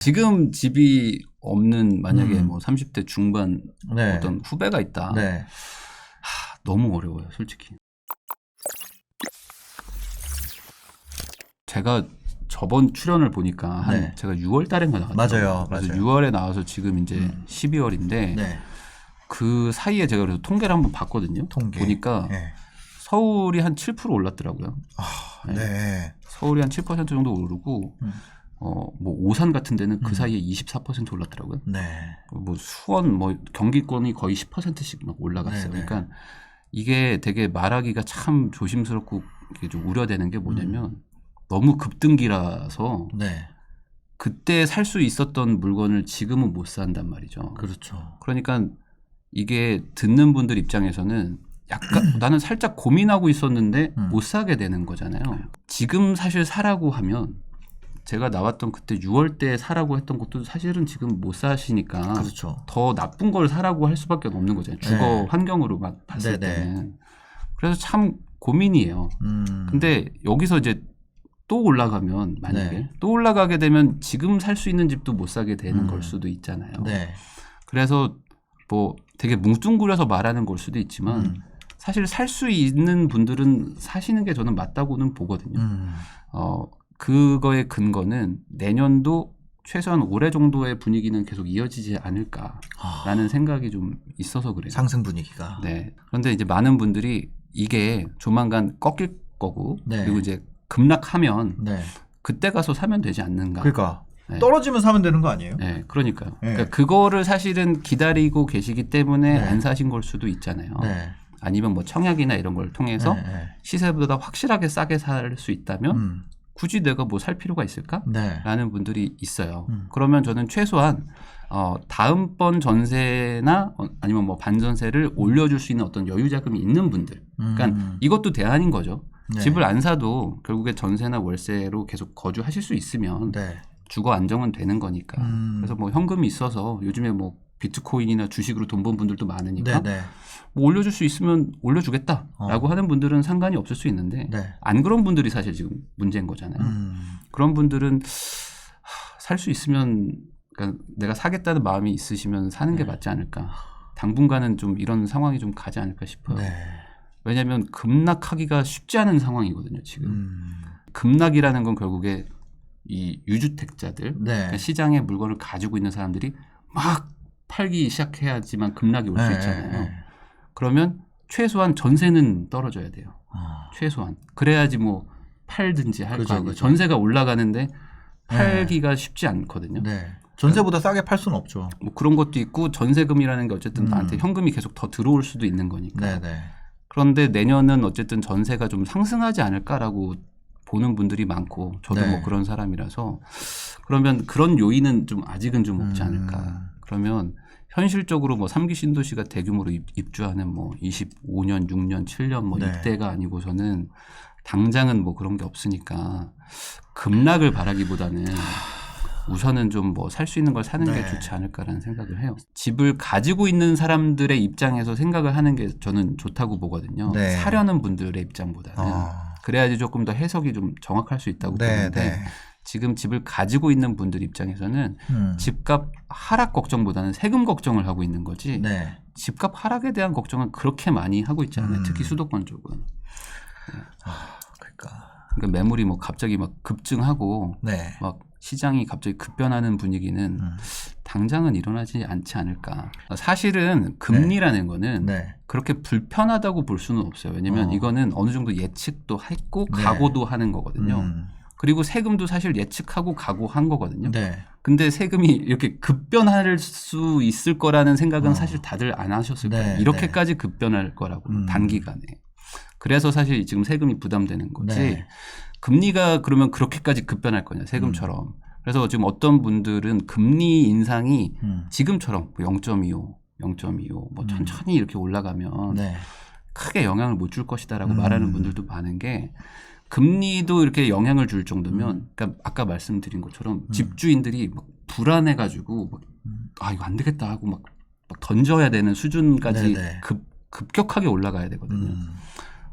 지금 집이 없는 만약에 뭐 30대 중반 네. 어떤 후배가 있다. 네. 너무 어려워요, 솔직히. 제가 저번 출연을 보니까 네. 제가 6월 달인가 나왔죠. 맞아요. 그래서 맞아요. 6월에 나와서 지금 이제 12월인데 네. 그 사이에 제가 그래서 통계를 한번 봤거든요. 통계. 보니까 네. 서울이 한 7% 올랐더라고요. 네. 서울이 한 7% 정도 오르고 뭐 오산 같은 데는 그 사이에 24% 올랐더라고요. 네. 뭐 수원, 뭐 경기권이 거의 10%씩 막 올라갔어요. 네, 네. 그러니까 이게 되게 말하기가 참 조심스럽고 이게 좀 우려되는 게 뭐냐면 너무 급등기라서 네. 그때 살 수 있었던 물건을 지금은 못 산단 말이죠. 그렇죠. 그러니까 이게 듣는 분들 입장에서는 약간 나는 살짝 고민하고 있었는데 못 사게 되는 거잖아요. 지금 사실 사라고 하면 제가 나왔던 그때 6월 때 사라고 했던 것도 사실은 지금 못 사시니까 그렇죠. 더 나쁜 걸 사라고 할 수밖에 없는 거잖아요. 주거 네. 환경으로 막 봤을 네네. 때는. 그래서 참 고민이에요. 근데 여기서 이제 또 올라가면 만약에 네. 또 올라가게 되면 지금 살 수 있는 집도 못 사게 되는 걸 수도 있잖아요. 네. 그래서 뭐 되게 뭉뚱그려서 말하는 걸 수도 있지만 사실 살 수 있는 분들은 사시는 게 저는 맞다고는 보거든요. 그거의 근거는 내년도 최소한 올해 정도의 분위기는 계속 이어지지 않을까라는 생각이 좀 있어서 그래요. 상승 분위기가. 네. 그런데 이제 많은 분들이 이게 조만간 꺾일 거고 네. 그리고 이제 급락하면 네. 그때 가서 사면 되지 않는가. 그러니까 네. 떨어지면 사면 되는 거 아니에요? 네, 그러니까요. 네. 그러니까 그거를 사실은 기다리고 계시기 때문에 네. 안 사신 걸 수도 있잖아요. 네. 아니면 뭐 청약이나 이런 걸 통해서 네. 시세보다 확실하게 싸게 살 수 있다면 굳이 내가 뭐 살 필요가 있을까? 네. 라는 분들이 있어요. 그러면 저는 최소한 다음번 전세나 아니면 뭐 반전세를 올려줄 수 있는 어떤 여유 자금이 있는 분들. 그러니까 이것도 대안인 거죠. 네. 집을 안 사도 결국에 전세나 월세로 계속 거주하실 수 있으면 네. 주거 안정은 되는 거니까. 그래서 뭐 현금이 있어서 요즘에 뭐 비트코인이나 주식으로 돈 번 분들도 많으니까 네. 뭐 올려줄 수 있으면 올려주겠다라고 하는 분들은 상관이 없을 수 있는데 네. 안 그런 분들이 사실 지금 문제인 거잖아요. 그런 분들은 살 수 있으면 그러니까 내가 사겠다는 마음이 있으시면 사는 게 맞지 않을까. 당분간은 좀 이런 상황이 좀 가지 않을까 싶어요. 네. 왜냐하면 급락하기가 쉽지 않은 상황이거든요. 지금 급락이라는 건 결국에 이 유주택자들 네. 그러니까 시장에 물건을 가지고 있는 사람들이 막 팔기 시작해야지만 급락이 올 수 네. 있잖아요. 그러면 최소한 전세는 떨어져야 돼요. 최소한. 그래야지 뭐 팔든지 할 거 아니에요. 그죠. 전세가 올라가는데 팔기가 쉽지 않거든요. 네. 전세보다 싸게 팔 수는 없죠. 뭐 그런 것도 있고 전세금이라는 게 어쨌든 나한테 현금이 계속 더 들어올 수도 있는 거니까. 네. 그런데 내년은 어쨌든 전세가 좀 상승하지 않을까라고 보는 분들이 많고 저도 네. 뭐 그런 사람이라서 그러면 그런 요인은 좀 아직은 좀 없지 않을까. 그러면 현실적으로 뭐 3기 신도시가 대규모로 입주하는 뭐 25년, 6년, 7년 뭐 네. 이때가 아니고서는 당장은 뭐 그런 게 없으니까 급락을 바라기보다는 우선은 좀 뭐 살 수 있는 걸 사는 게 네. 좋지 않을까라는 생각을 해요. 집을 가지고 있는 사람들의 입장에서 생각을 하는 게 저는 좋다고 보거든요. 네. 사려는 분들의 입장보다는. 그래야지 조금 더 해석이 좀 정확할 수 있다고 보는데 지금 집을 가지고 있는 분들 입장에서는 집값 하락 걱정보다는 세금 걱정을 하고 있는 거지 네. 집값 하락에 대한 걱정은 그렇게 많이 하고 있지 않아요. 특히 수도권 쪽은. 그러니까 매물이 뭐 갑자기 막 급증하고 네. 막 시장이 갑자기 급변하는 분위기는 당장은 일어나지 않지 않을까. 사실은 금리라는 거는 네. 그렇게 불편하다고 볼 수는 없어요. 왜냐하면 이거는 어느 정도 예측도 했고 각오도 하는 거거든요. 그리고 세금도 사실 예측하고 각오한 거거든요. 네. 근데 세금이 이렇게 급변할 수 있을 거라는 생각은 사실 다들 안 하셨을 거예요. 이렇게까지 급변할 거라고 단기간에. 그래서 사실 지금 세금이 부담되는 거지. 네. 금리가 그러면 그렇게까지 급변할 거냐 세금처럼. 그래서 지금 어떤 분들은 금리 인상이 지금처럼 0.25, 0.25 뭐 천천히 이렇게 올라가면 네. 크게 영향을 못 줄 것이다라고 말하는 분들도 많은 게 금리도 이렇게 영향을 줄 정도면 그러니까 아까 말씀드린 것처럼 집주인들이 막 불안해가지고 막 아 이거 안 되겠다 하고 막 던져야 되는 수준까지 네네. 급격하게 올라가야 되거든요.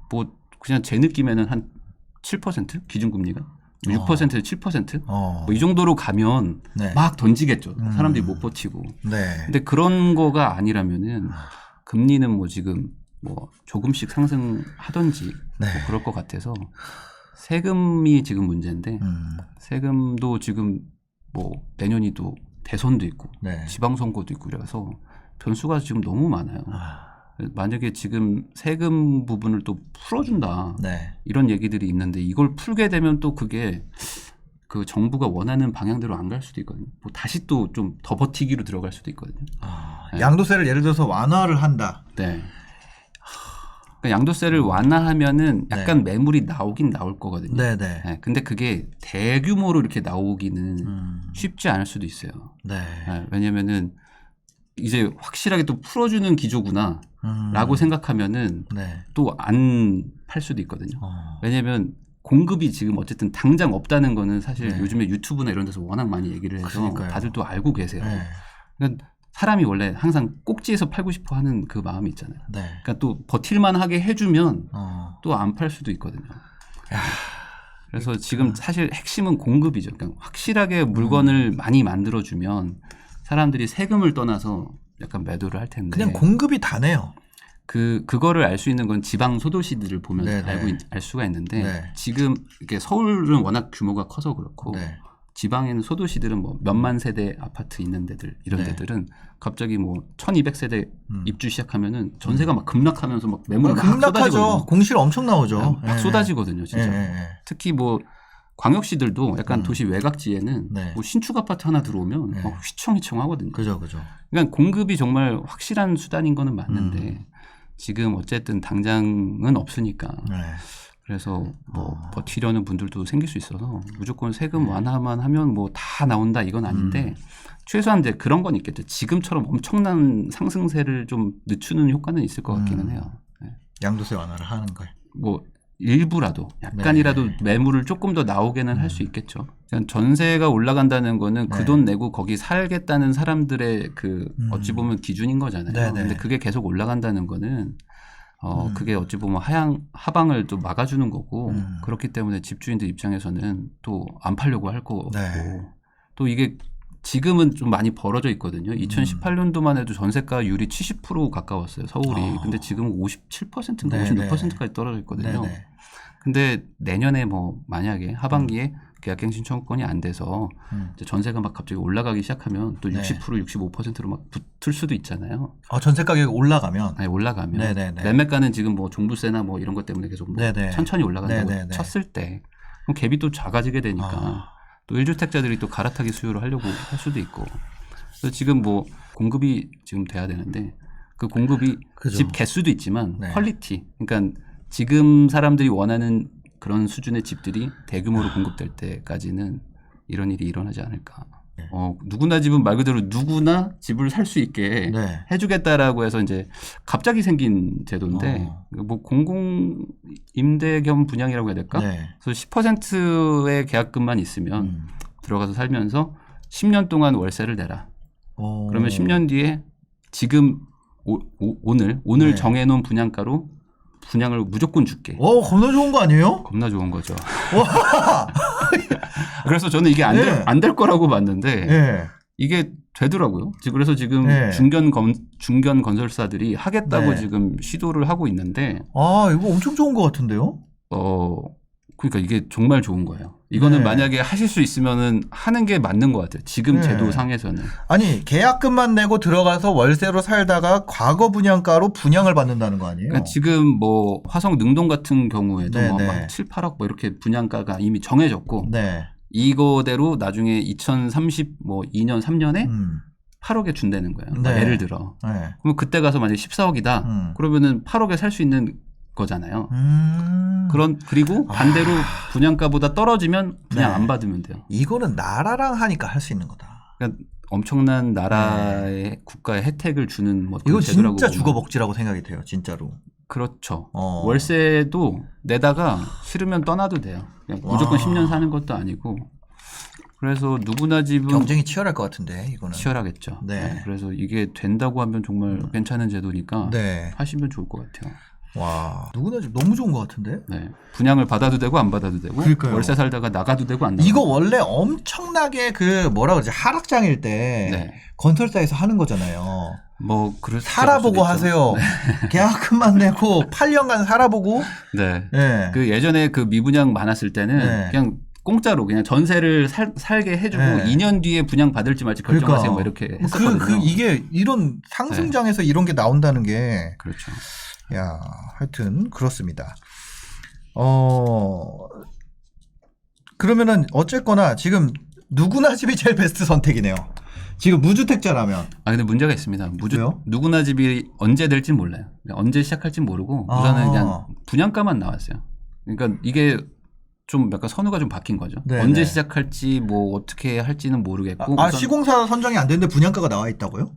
뭐 그냥 제 느낌에는 한 7% 기준금리가 6% 7% 어. 뭐 이 정도로 가면 네. 막 던지겠죠. 사람들이 못 버티고. 네. 근데 그런 거가 아니라면은 금리는 뭐 지금 뭐 조금씩 상승하던지 네. 뭐 그럴 것 같아서 세금이 지금 문제인데 세금도 지금 뭐 내년이 또 대선도 있고 네. 지방선거도 있고 그래서 변수가 지금 너무 많아요. 만약에 지금 세금 부분을 또 풀어준다 네. 이런 얘기들이 있는데 이걸 풀게 되면 또 그게 그 정부가 원하는 방향대로 안 갈 수도 있거든요. 뭐 다시 또 좀 더 버티기로 들어갈 수도 있거든요. 네. 양도세를 예를 들어서 완화를 한다. 네. 그러니까 양도세를 완화하면은 약간 매물이 나오긴 나올 거거든요. 네네. 네. 근데 그게 대규모로 이렇게 나오기는 쉽지 않을 수도 있어요. 네. 네. 왜냐면은 이제 확실하게 또 풀어주는 기조구나 라고 생각하면은 네. 또 안 팔 수도 있거든요. 왜냐면 공급이 지금 어쨌든 당장 없다는 거는 사실 네. 요즘에 유튜브나 이런 데서 워낙 많이 얘기를 해서 그러니까요. 다들 또 알고 계세요. 네. 그러니까 사람이 원래 항상 꼭지에서 팔고 싶어 하는 그 마음이 있잖아요. 네. 그러니까 또 버틸만 하게 해주면 또 어. 안 팔 수도 있거든요. 그래서 지금 사실 핵심은 공급이죠. 그러니까 확실하게 물건을 많이 만들어주면 사람들이 세금을 떠나서 약간 매도를 할 텐데. 그냥 공급이 다네요. 그거를 알 수 있는 건 지방 소도시들을 보면서 네네. 알 수가 있는데 네. 지금 이게 서울은 워낙 규모가 커서 그렇고 네. 지방에는 소도시들은 뭐 몇만 세대 아파트 있는 데들 이런 네. 데들은 갑자기 뭐 1200세대 입주 시작하면은 전세가 막 급락하면서 막 매물이 막 쏟아지거든요. 급락하죠. 공실 엄청 나오죠. 막 쏟아지거든요, 진짜. 특히 뭐 광역시들도 약간 도시 외곽지에는 네. 뭐 신축 아파트 하나 들어오면 네. 막 휘청휘청하거든요. 그죠. 그러니까 공급이 정말 확실한 수단인 거는 맞는데 지금 어쨌든 당장은 없으니까. 네. 그래서 뭐 버티려는 분들도 생길 수 있어서 무조건 세금 완화만 하면 뭐 다 나온다 이건 아닌데 최소한 이제 그런 건 있겠죠. 지금처럼 엄청난 상승세를 좀 늦추는 효과는 있을 것 같기는 해요. 네. 양도세 완화를 하는 걸. 뭐 일부라도 약간이라도 매물을 조금 더 나오게는 할 수 있겠죠. 전세가 올라간다는 거는 그 돈 내고 거기 살겠다는 사람들의 그 어찌 보면 기준인 거잖아요. 네네. 근데 그게 계속 올라간다는 거는 그게 어찌 보면 하방을 또 막아주는 거고 그렇기 때문에 집주인들 입장에서는 또 안 팔려고 할 거고 또 이게 지금은 좀 많이 벌어져 있거든요. 2018년도만 해도 전세가율이 70% 가까웠어요. 서울이. 근데 지금 57%인가 56%까지 떨어져 있거든요. 네네. 근데 내년에 뭐 만약에 하반기에 계약갱신 청구권이 안 돼서 이제 전세가 막 갑자기 올라가기 시작하면 또 60% 65%로 막 붙을 수도 있잖아요. 전세 가격이 올라가면. 아니, 올라가면 네네네. 매매가는 지금 뭐 종부세나 뭐 이런 것 때문에 계속 뭐 천천히 올라간다고 네네네. 쳤을 때 그럼 갭이 또 작아지게 되니까 또 1주택자들이 또 갈아타기 수요를 하려고 할 수도 있고. 그래서 지금 뭐 공급이 지금 돼야 되는데 그 공급이 그죠. 집 개수도 있지만 퀄리티. 그러니까 지금 사람들이 원하는 그런 수준의 집들이 대규모로 공급될 때까지는 이런 일이 일어나지 않을까. 누구나 집은 말 그대로 누구나 집을 살 수 있게 해주겠다라고 해서 이제 갑자기 생긴 제도인데 뭐 공공 임대 겸 분양이라고 해야 될까? 그래서 10%의 계약금만 있으면 들어가서 살면서 10년 동안 월세를 내라. 그러면 10년 뒤에 지금 오늘 정해놓은 분양가로 분양을 무조건 줄게. 겁나 좋은 거 아니에요? 겁나 좋은 거죠. 그래서 저는 이게 안 될 거라고 봤는데 이게 되더라고요. 그래서 지금 중견 건설사들이 하겠다고 지금 시도를 하고 있는데. 이거 엄청 좋은 거 같은데요? 그러니까 이게 정말 좋은 거예요. 이거는 만약에 하실 수 있으면은 하는 게 맞는 것 같아요. 지금 제도상에서는. 아니 계약금만 내고 들어가서 월세로 살다가 과거 분양가로 분양을 받는다는 거 아니에요? 그러니까 지금 뭐 화성 능동 같은 경우에도 뭐 막 7, 8억 뭐 이렇게 분양가가 이미 정해졌고 이거대로 나중에 2030 뭐 2년 3년에 8억에 준다는 거예요. 예를 들어. 그러면 그때 가서 만약에 14억이다. 그러면은 8억에 살 수 있는 거잖아요. 그리고 반대로 분양가보다 떨어지면 분양 안 받으면 돼요. 이거는 나라랑 하니까 할 수 있는 거다. 그러니까 엄청난 나라의 국가의 혜택을 주는 뭐 이거 제도라고 진짜 보면. 주거복지라고 생각이 돼요, 진짜로. 그렇죠. 월세도 내다가 싫으면 떠나도 돼요. 그냥 무조건 10년 사는 것도 아니고. 그래서 누구나 집은 경쟁이 치열할 것 같은데 이거는. 치열하겠죠. 그래서 이게 된다고 하면 정말 괜찮은 제도니까 하시면 좋을 것 같아요. 와, 누구나 집 너무 좋은 것 같은데? 네. 분양을 받아도 되고 안 받아도 되고 그러니까요. 월세 살다가 나가도 되고 안 나가도 이거 되고. 원래 엄청나게 그 뭐라 그러지 하락장일 때 네. 건설사에서 하는 거잖아요. 뭐 그럴 살아보고 하세요. 계약금만 내고 8년간 살아보고. 네. 네. 그 예전에 그 미분양 많았을 때는 네. 그냥 공짜로 그냥 전세를 살게 해주고 네. 2년 뒤에 분양 받을지 말지 결정하세요. 뭐 이렇게 했었거든요. 이게 이런 상승장에서 이런 게 나온다는 게. 그렇죠. 야, 하여튼 그렇습니다. 그러면은 어쨌거나 지금 누구나 집이 제일 베스트 선택이네요. 지금 무주택자라면. 아 근데 문제가 있습니다. 왜요? 누구나 집이 언제 될지 몰라요. 언제 시작할지 모르고 우선은 그냥 분양가만 나왔어요. 그러니까 이게 좀 약간 선호가 좀 바뀐 거죠. 네, 언제 네. 시작할지 뭐 어떻게 할지는 모르겠고. 시공사 선정이 안 되는데 분양가가 나와 있다고요?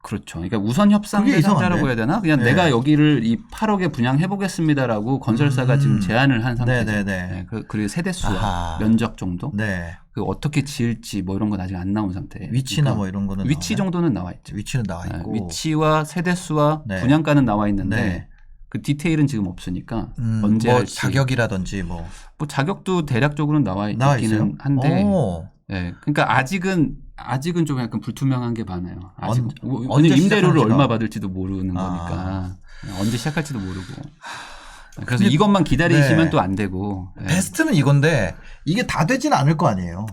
그렇죠. 그러니까 우선 협상 그게 대상자라고 이상한데? 해야 되나? 그냥 네. 내가 여기를 이 8억에 분양해 보겠습니다라고 건설사가 지금 제안을 한 상태죠. 네네네. 네, 그리고 세대수와 아하. 면적 정도, 네. 그 어떻게 지을지 뭐 이런 건 아직 안 나온 상태예요. 위치나 그러니까 뭐 이런 거는 위치 나오나요? 정도는 나와 있죠. 위치는 나와 있고. 위치와 세대수와 네. 분양가는 나와 있는데 네. 그 디테일은 지금 없으니까 언제 뭐 할지. 자격이라든지 뭐. 뭐 자격도 대략적으로는 나와 있어요? 있기는 한데 오. 네, 그러니까 아직은 좀 약간 불투명한 게 많아요. 아직 언제 왜냐면 임대료를 시작할지가. 얼마 받을지도 모르는 거니까 언제 시작할지도 모르고. 그래서 이것만 기다리시면 네. 또 안 되고. 네. 베스트는 이건데 이게 다 되지는 않을 거 아니에요.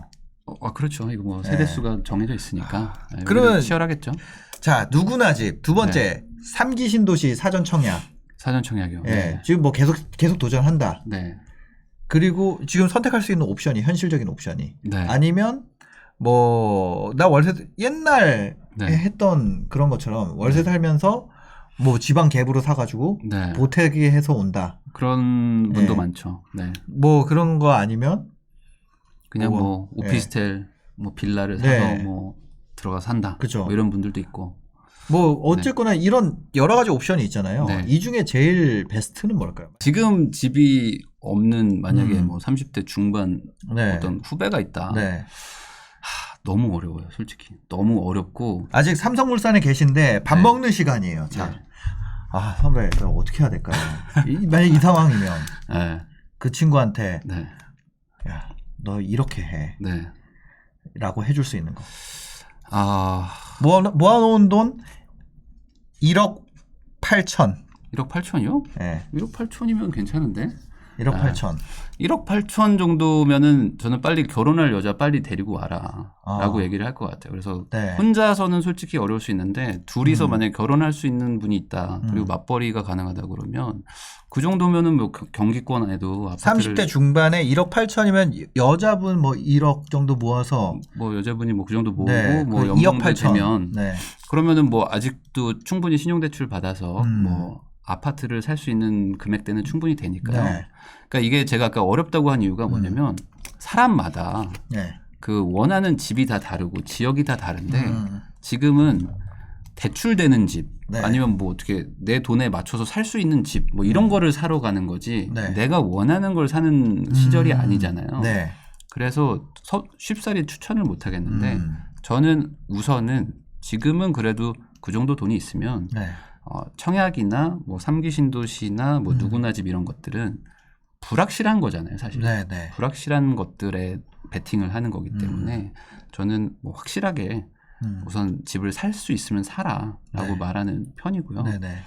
그렇죠. 이거 뭐 세대수가 정해져 있으니까. 네, 그러면 치열하겠죠. 자, 누구나 집. 두 번째, 3기 신도시 사전 청약. 사전 청약이요. 예. 네. 지금 뭐 계속 도전한다. 네. 그리고 지금 선택할 수 있는 옵션이 현실적인 옵션이 네. 아니면 뭐 나 월세 옛날 네. 했던 그런 것처럼 월세 살면서 뭐 지방 갭으로 사가지고 네. 보태기 해서 온다. 그런 분도 네. 많죠. 네. 뭐 그런 거 아니면 그냥 뭐 오피스텔, 뭐 빌라를 사서 네. 뭐 들어가 산다. 그죠. 뭐 이런 분들도 있고. 뭐 어쨌거나 이런 여러 가지 옵션이 있잖아요. 네. 이 중에 제일 베스트는 뭘까요? 지금 집이 없는 만약에 뭐 30대 중반 네. 어떤 후배가 있다. 네. 너무 어려워요, 솔직히. 너무 어렵고. 아직 삼성물산에 계신데 밥 네. 먹는 시간이에요. 자, 네. 선배, 저 어떻게 해야 될까요? 만약 이 상황이면 네. 그 친구한테 네. 야, 너 이렇게 해. 네. 라고 해줄 수 있는 거. 아, 모아놓은 돈 1억 8천. 1억 8천이요? 네. 1억 8천이면 괜찮은데? 1억 8천. 1억 8천 정도면은 저는 빨리 결혼할 여자 빨리 데리고 와라. 아. 라고 얘기를 할 것 같아요. 그래서 네. 혼자서는 솔직히 어려울 수 있는데 둘이서 만약에 결혼할 수 있는 분이 있다. 그리고 맞벌이가 가능하다 그러면 그 정도면은 뭐 경기권에도 아파트를 30대 중반에 1억 8천이면 여자분 뭐 1억 정도 모아서 뭐 여자분이 뭐 그 정도 모으고 네, 뭐 그 2억 연봉도 8천. 되면 네. 그러면은 뭐 아직도 충분히 신용대출 받아서 뭐 아파트를 살 수 있는 금액대는 충분히 되니까요. 네. 그러니까 이게 제가 아까 어렵다고 한 이유가 뭐냐면 사람마다 네. 그 원하는 집이 다 다르고 지역이 다 다른데 지금은 대출되는 집 네. 아니면 뭐 어떻게 내 돈에 맞춰서 살 수 있는 집 뭐 이런 거를 사러 가는 거지 네. 내가 원하는 걸 사는 시절이 아니잖아요. 네. 그래서 쉽사리 추천을 못 하겠는데 저는 우선은 지금은 그래도 그 정도 돈이 있으면 네. 청약이나 뭐 3기 신도시나 뭐 누구나 집 이런 것들은 불확실한 거잖아요, 사실. 네. 네. 불확실한 것들에 베팅을 하는 거기 때문에 저는 뭐 확실하게 우선 집을 살 수 있으면 사라라고 네. 말하는 편이고요. 네. 네.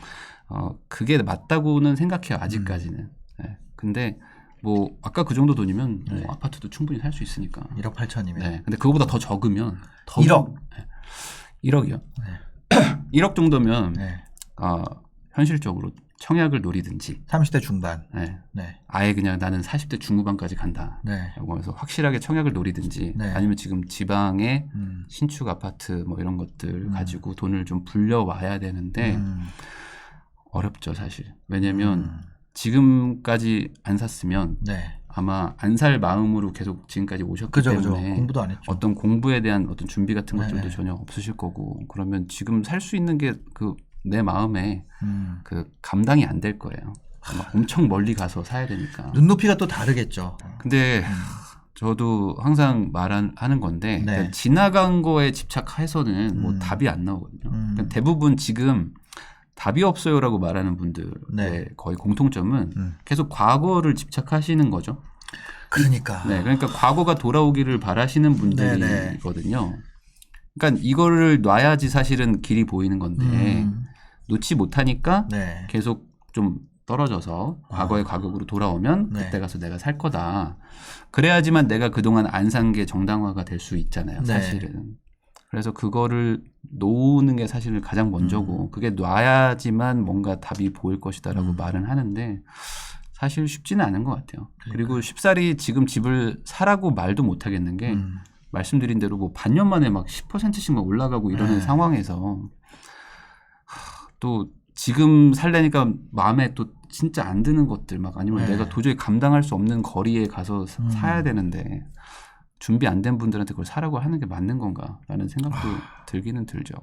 그게 맞다고는 생각해요, 아직까지는. 네. 근데 뭐 아까 그 정도 돈이면 뭐 아파트도 충분히 살 수 있으니까. 1억 8천이면. 네. 근데 그거보다 더 적으면 1억. 1억이요. 1억 정도면 네. 현실적으로 청약을 노리든지 30대 중반. 네. 네. 아예 그냥 나는 40대 중후반까지 간다. 네. 라고 하면서 확실하게 청약을 노리든지 네. 아니면 지금 지방에 신축 아파트 뭐 이런 것들 가지고 돈을 좀 불려와야 되는데 어렵죠, 사실. 왜냐면 지금까지 안 샀으면 네. 아마 안 살 마음으로 계속 지금까지 오셨기 그죠. 때문에 공부도 안 했죠. 어떤 공부에 대한 어떤 준비 같은 것들도 네네. 전혀 없으실 거고 그러면 지금 살 수 있는 게 그 내 마음에 그 감당이 안 될 거예요. 아마 엄청 멀리 가서 사야 되니까. 눈높이가 또 다르겠죠. 근데 저도 항상 하는 건데 네. 그러니까 지나간 거에 집착해서는 뭐 답이 안 나오거든요. 그러니까 대부분 지금 답이 없어요라고 말하는 분들의 네. 거의 공통점은 계속 과거를 집착하시는 거죠. 그러니까. 네, 그러니까 과거가 돌아오기를 바라시는 분들이거든요. 그러니까 이거를 놔야지 사실은 길이 보이는 건데 놓지 못하니까 네. 계속 좀 떨어져서 과거의 과거로 돌아오면 네. 그때 가서 내가 살 거다. 그래야지만 내가 그동안 안 산 게 정당화가 될 수 있잖아요. 네. 사실은. 그래서 그거를 놓는 게 사실은 가장 먼저고 그게 놔야지만 뭔가 답이 보일 것이다라고 말은 하는데 사실 쉽지는 않은 것 같아요. 그리고 쉽사리 지금 집을 사라고 말도 못 하겠는 게 말씀드린 대로 뭐 반년 만에 막 10%씩만 올라가고 이러는 상황에서 또 지금 살려니까 마음에 또 진짜 안 드는 것들 막 아니면 내가 도저히 감당할 수 없는 거리에 가서 사야 되는데 준비 안 된 분들한테 그걸 사라고 하는 게 맞는 건가라는 생각도 들기는 들죠.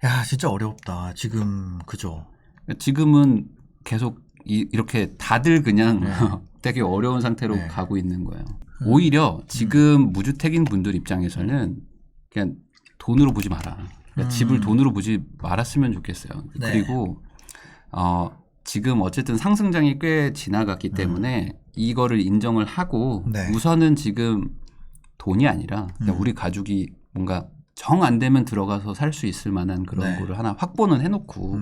야, 진짜 어렵다. 지금 그죠. 지금은 계속 이렇게 다들 그냥 되게 어려운 상태로 가고 있는 거예요. 오히려 지금 무주택인 분들 입장에서는 그냥 돈으로 보지 마라. 그러니까 집을 돈으로 보지 말았으면 좋겠어요. 네. 그리고 지금 어쨌든 상승장이 꽤 지나갔기 때문에 이거를 인정을 하고 네. 우선은 지금 돈이 아니라 그냥 우리 가족이 뭔가 정 안 되면 들어가서 살 수 있을 만한 그런 거를 하나 확보는 해놓고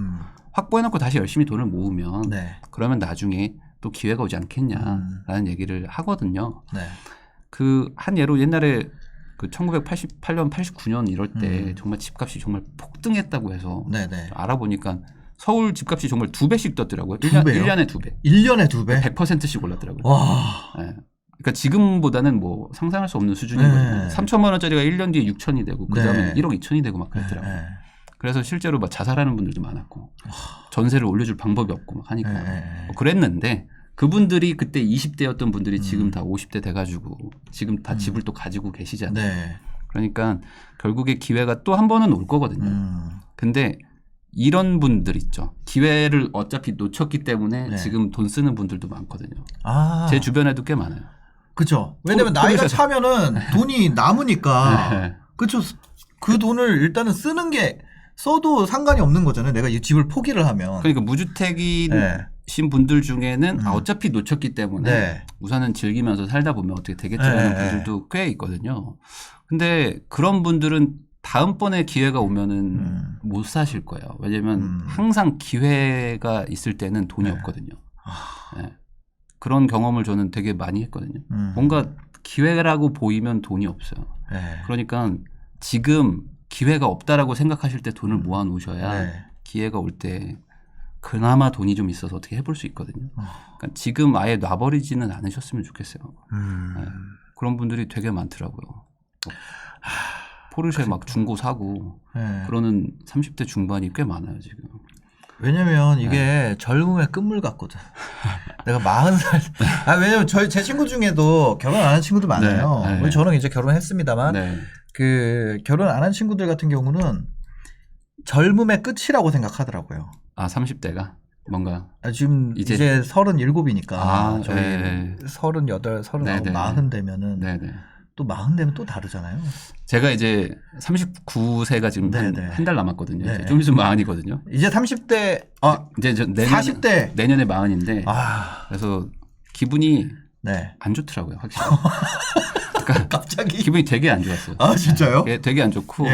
확보해놓고 다시 열심히 돈을 모으면 그러면 나중에 또 기회가 오지 않겠냐라는 얘기를 하거든요. 네. 그 한 예로 옛날에 그 1988년, 89년 이럴 때 정말 집값이 정말 폭등했다고 해서 알아보니까 서울 집값이 정말 2배씩 떴더라고요. 1년에 2배. 1년에 2배? 100%씩 올랐더라고요. 와. 네. 그러니까 지금보다는 뭐 상상할 수 없는 수준이거든요. 3천만 원짜리가 1년 뒤에 6천이 되고 그다음에 1억 2천이 되고 막 그랬더라고요. 그래서 실제로 막 자살하는 분들도 많았고 전세를 올려줄 방법이 없고 막 하니까 그랬는데 그분들이 그때 20대였던 분들이 지금 다 50대 돼가지고 지금 다 집을 또 가지고 계시잖아요. 그러니까 결국에 기회가 또 한 번은 올 거거든요. 근데 이런 분들 있죠. 기회를 어차피 놓쳤기 때문에 지금 돈 쓰는 분들도 많거든요. 제 주변에도 꽤 많아요. 그렇죠. 왜냐면 나이가 차면은 돈이 남으니까 그렇죠. 그 돈을 일단은 쓰는 게 써도 상관이 없는 거잖아요. 내가 이 집을 포기를 하면. 그러니까 무주택이신 분들 중에는 어차피 놓쳤기 때문에 우선은 즐기면서 살다 보면 어떻게 되겠지라는 분들도 꽤 있거든요. 근데 그런 분들은 다음번에 기회가 오면은 못 사실 거예요. 왜냐면 항상 기회가 있을 때는 돈이 없거든요. 그런 경험을 저는 되게 많이 했거든요. 뭔가 기회라고 보이면 돈이 없어요. 그러니까 지금 기회가 없다라고 생각하실 때 돈을 모아 놓으셔야 기회가 올 때 그나마 돈이 좀 있어서 어떻게 해볼 수 있거든요. 그러니까 지금 아예 놔버리지는 않으셨으면 좋겠어요. 그런 분들이 되게 많더라고요. 포르쉐 막 중고 사고 그러는 30대 중반이 꽤 많아요 지금. 왜냐면 이게 젊음의 끝물 같거든. 내가 40살. 왜냐면 제 친구 중에도 결혼 안 한 친구도 많아요. 저는 이제 결혼했습니다만 그 결혼 안 한 친구들 같은 경우는 젊음의 끝이라고 생각하더라고요. 30대가 뭔가 지금 이제 37이니까 저희 38, 39, 40 되면은 또 40 되면 또 다르잖아요. 제가 이제 39세가 지금 한 달 남았거든요. 좀 있으면 40이거든요. 이제 30대, 이제 40대. 내년에 40인데 그래서 기분이 안 좋더라고요, 확실히. 그러니까 갑자기 기분이 되게 안 좋았어요. 진짜요? 되게 안 좋고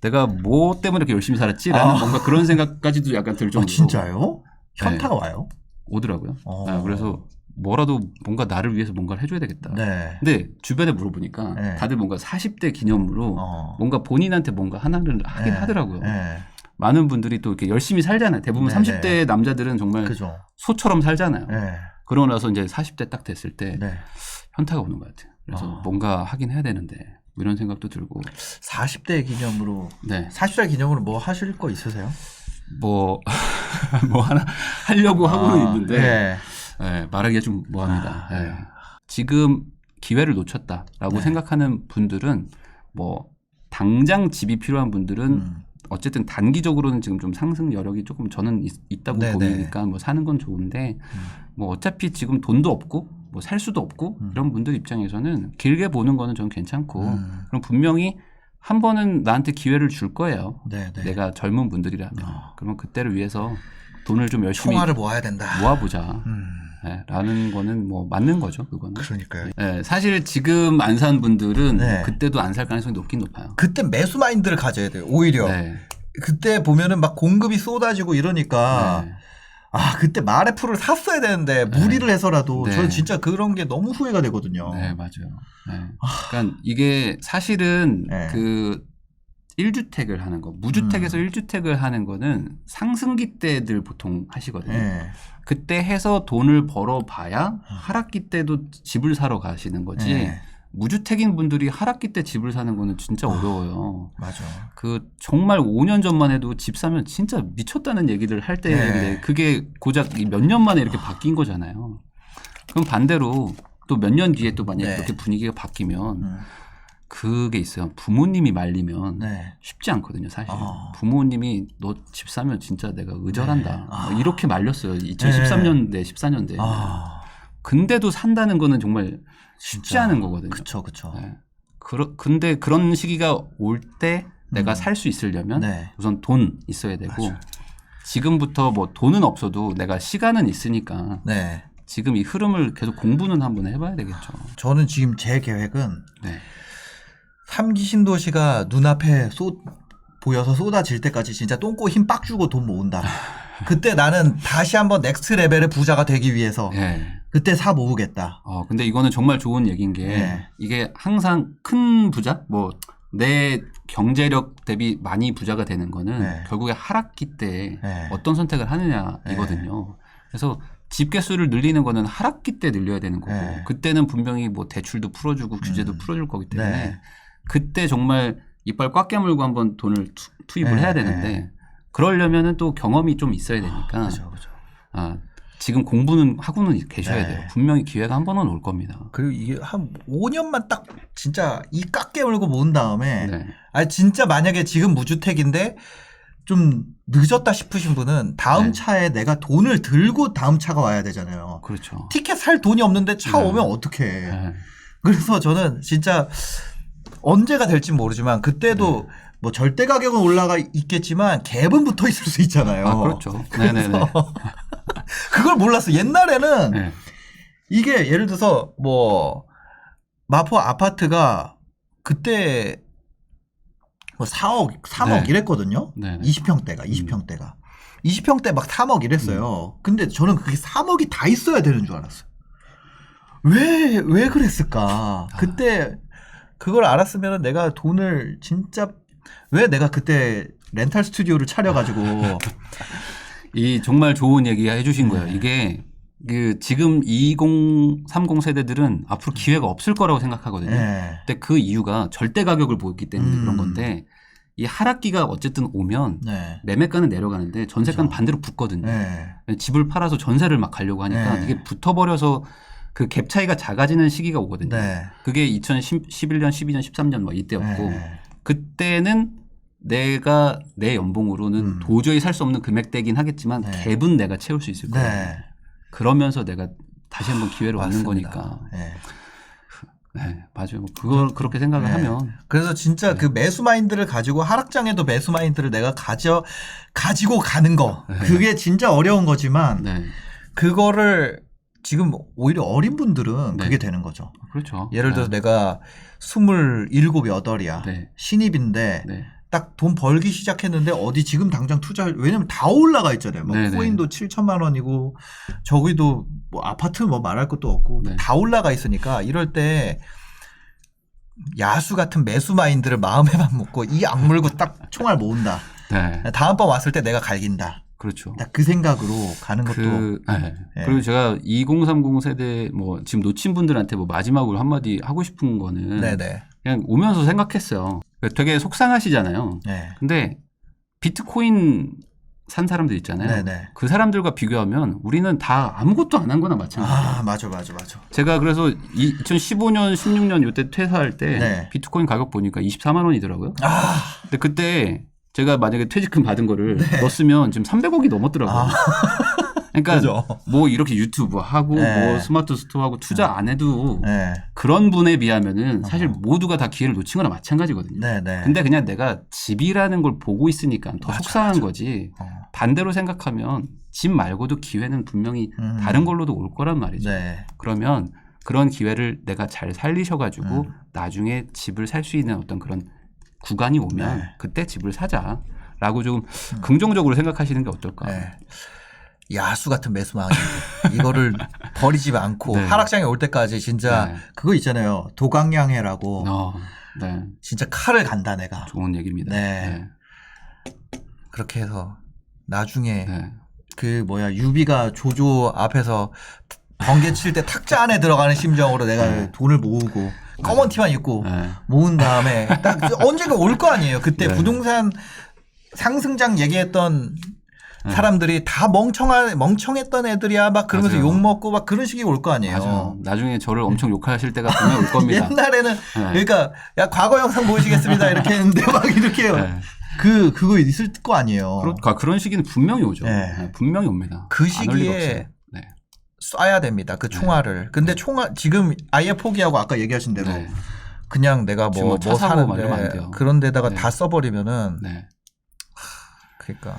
내가 뭐 때문에 이렇게 열심히 살았지라는 뭔가 그런 생각까지도 약간 들 정도로. 진짜요? 현타가 와요? 오더라고요. 그래서 뭐라도 뭔가 나를 위해서 뭔가를 해줘야 되겠다. 근데 주변에 물어보니까 다들 뭔가 40대 기념으로 뭔가 본인한테 뭔가 하나를 하긴 하더라고요. 많은 분들이 또 이렇게 열심히 살잖아요. 대부분 30대 남자들은 정말 소처럼 살잖아요. 그러고 나서 이제 40대 딱 됐을 때 현타가 오는 것 같아요. 그래서 뭔가 하긴 해야 되는데 뭐 이런 생각도 들고. 40대 기념으로 40살 기념으로 뭐 하실 거 있으세요? 뭐 하나 하려고 하고는 있는데 말하기가 좀 뭐합니다. 지금 기회를 놓쳤다라고 생각하는 분들은 뭐 당장 집이 필요한 분들은 어쨌든 단기적으로는 지금 좀 상승 여력이 조금 저는 있다고 보이니까 뭐 사는 건 좋은데 뭐 어차피 지금 돈도 없고 뭐 살 수도 없고 이런 분들 입장에서는 길게 보는 거는 좀 괜찮고 그럼 분명히 한 번은 나한테 기회를 줄 거예요. 네, 네. 내가 젊은 분들이라면. 그러면 그때를 위해서 돈을 좀 열심히 총알을 모아야 된다. 모아보자. 네, 라는 거는 뭐 맞는 거죠. 그거는. 그러니까요. 네, 사실 지금 안 산 분들은 네. 그때도 안 살 가능성이 높긴 높아요. 그때 매수 마인드를 가져야 돼요. 오히려. 네. 그때 보면은 막 공급이 쏟아지고 이러니까 네. 아 그때 마레프를 샀어야 되는데 무리를 해서라도 네. 저는 진짜 그런 게 너무 후회가 되거든요. 네, 맞아요. 네. 그러니까 이게 사실은 네. 그 1주택을 하는 거, 무주택에서 1주택을 하는 거는 상승기 때들 보통 하시거든요. 네. 그때 해서 돈을 벌어봐야 하락기 때도 집을 사러 가시는 거지. 네. 무주택인 분들이 하락기 때 집을 사는 거는 진짜 어려워요. 맞아. 그 정말 5년 전만 해도 집 사면 진짜 미쳤다는 얘기를 할 때인데 그게 고작 몇 년 만에 이렇게 바뀐 거잖아요. 그럼 반대로 또 몇 년 뒤에 또 만약에 그렇게 분위기가 바뀌면 그게 있어요. 부모님이 말리면 쉽지 않거든요, 사실. 부모님이 너 집 사면 진짜 내가 의절한다. 이렇게 말렸어요. 2013년대, 14년대. 근데도 산다는 거는 정말 쉽지 않은 거거든요. 그쵸, 그쵸. 네. 근데 그런 시기가 올 때 내가 살 수 있으려면 우선 돈 있어야 되고 맞아. 지금부터 뭐 돈은 없어도 내가 시간은 있으니까 지금 이 흐름을 계속 공부는 한번 해봐야 되겠죠. 저는 지금 제 계획은 네. 3기 신도시가 눈앞에 보여서 쏟아질 때까지 진짜 똥꼬 힘 빡 주고 돈 모은다. 그때 나는 다시 한번 넥스트 레벨의 부자가 되기 위해서 그때 사 모으겠다. 근데 이거는 정말 좋은 얘기인 게 이게 항상 큰 부자 뭐 내 경제력 대비 많이 부자가 되는 거는 결국에 하락기 때 어떤 선택을 하느냐이거든요. 그래서 집 개수를 늘리는 거는 하락기 때 늘려야 되는 거고 그때는 분명히 뭐 대출도 풀어주고 규제도 풀어줄 거기 때문에 그때 정말 이빨 꽉 깨물고 한번 돈을 투입을 해야 되는데 그러려면은 또 경험이 좀 있어야 되니까 그죠. 지금 공부는 하고는 계셔야 돼요. 분명히 기회가 한 번은 올 겁니다. 그리고 이게 한 5년만 딱 진짜 이 꽉 깨물고 모은 다음에 진짜 만약에 지금 무주택인데 좀 늦었다 싶으신 분은 다음 차에 내가 돈을 들고 다음 차가 와야 되잖아요. 그렇죠. 티켓 살 돈이 없는데 차 오면 어떡해. 그래서 저는 진짜 언제가 될지 모르지만 그때도 뭐 절대 가격은 올라가 있겠지만 갭은 붙어 있을 수 있잖아요. 그렇죠. 네네네. 그걸 몰랐어. 옛날에는 이게 예를 들어서 뭐 마포 아파트가 그때 뭐 4억, 3억 이랬거든요. 20평대가. 20평대 막 3억 이랬어요. 근데 저는 그게 3억이 다 있어야 되는 줄 알았어요. 왜 그랬을까? 그때 그걸 알았으면 내가 돈을 진짜 왜 내가 그때 렌탈 스튜디오를 차려가지고 이 정말 좋은 얘기 해주신 거예요. 이게 그 지금 2030 세대들은 앞으로 기회가 없을 거라고 생각하거든요. 근데 그 이유가 절대 가격을 보였기 때문에 그런 건데 이 하락기가 어쨌든 오면 매매가는 내려가는데 전세가는 반대로 붙거든요. 집을 팔아서 전세를 막 가려고 하니까 이게 붙어버려서 그 갭 차이가 작아지는 시기가 오거든요. 그게 2011년, 12년, 13년 뭐 이때였고 그때는 내가 내 연봉으로는 도저히 살 수 없는 금액대긴 하겠지만 갭은 내가 채울 수 있을 거예요. 그러면서 내가 다시 한번 기회를 얻는 거니까. 맞아요. 그걸 그렇게 생각을 하면. 그래서 진짜 그 매수 마인드를 가지고 하락장에도 매수 마인드를 내가 가지고 가는 거. 그게 진짜 어려운 거지만 그거를 지금 오히려 어린 분들은 그게 되는 거죠. 그렇죠. 예를 들어서 내가 27, 8이야. 신입인데 딱 돈 벌기 시작했는데 어디 지금 당장 왜냐면 다 올라가 있잖아요. 뭐 코인도 7천만 원이고 저기도 뭐 아파트 뭐 말할 것도 없고 다 올라가 있으니까 이럴 때 야수 같은 매수 마인드를 마음에만 먹고 이 악물고 딱 총알 모은다. 다음번 왔을 때 내가 갈긴다. 그렇죠. 딱 그 생각으로 가는 것도. 그리고 제가 2030 세대 뭐 지금 놓친 분들한테 뭐 마지막으로 한마디 하고 싶은 거는 그냥 오면서 생각했어요. 되게 속상하시잖아요. 근데 비트코인 산 사람들 있잖아요. 그 사람들과 비교하면 우리는 다 아무것도 안 한 거나 마찬가지예요. 맞아. 제가 그래서 2015년, 16년 이때 퇴사할 때 비트코인 가격 보니까 24만 원이더라고요. 근데 그때 제가 만약에 퇴직금 받은 거를 넣었으면 지금 300억이 넘었더라고요. 그러니까 그죠? 뭐 이렇게 유튜브 하고 네. 뭐 스마트 스토어 하고 투자 안 해도 네. 그런 분에 비하면은 사실 모두가 다 기회를 놓친 거나 마찬가지거든요. 네네. 근데 그냥 내가 집이라는 걸 보고 있으니까 더 맞아, 속상한 맞아. 거지. 반대로 생각하면 집 말고도 기회는 분명히 다른 걸로도 올 거란 말이죠. 네. 그러면 그런 기회를 내가 잘 살리셔가지고 나중에 집을 살 수 있는 어떤 그런 구간이 오면 네. 그때 집을 사자라고 좀 긍정적으로 생각하시는 게 어떨까. 네. 야수 같은 매수망이 이거를 버리지 않고 네. 하락장에 올 때까지 진짜 네. 그거 있잖아요. 도강량해라고 네. 진짜 칼을 간다 내가. 좋은 얘기입니다. 네. 그렇게 해서 나중에 네. 그 유비가 조조 앞에서 번개 칠 때 탁자 안에 들어가는 심정으로 내가 네. 돈을 모으고 검은 티만 입고 네. 모은 다음에 딱 언젠가 올 거 아니에요. 그때 네. 부동산 상승장 얘기했던 사람들이 다 멍청했던 애들이야 막 그러면서 맞아요. 욕 먹고 막 그런 식이 올 거 아니에요. 맞아요. 나중에 저를 엄청 욕하실 때가 분명 올 겁니다. 옛날에는 네. 그러니까 야 과거 영상 보시겠습니다 이렇게 했는데 막 이렇게 네. 그거 있을 거 아니에요. 그런 시기는 분명히 오죠. 네. 네, 분명히 옵니다. 그 안 올 리가 시기에 없어요. 네. 쏴야 됩니다. 그 총알을. 근데 총알 지금 아예 포기하고 아까 얘기하신 대로 네. 그냥 내가 뭐 차 사고 막 이러면 안 사는데 돼요. 그런 데다가 네. 다 써버리면은 네. 그러니까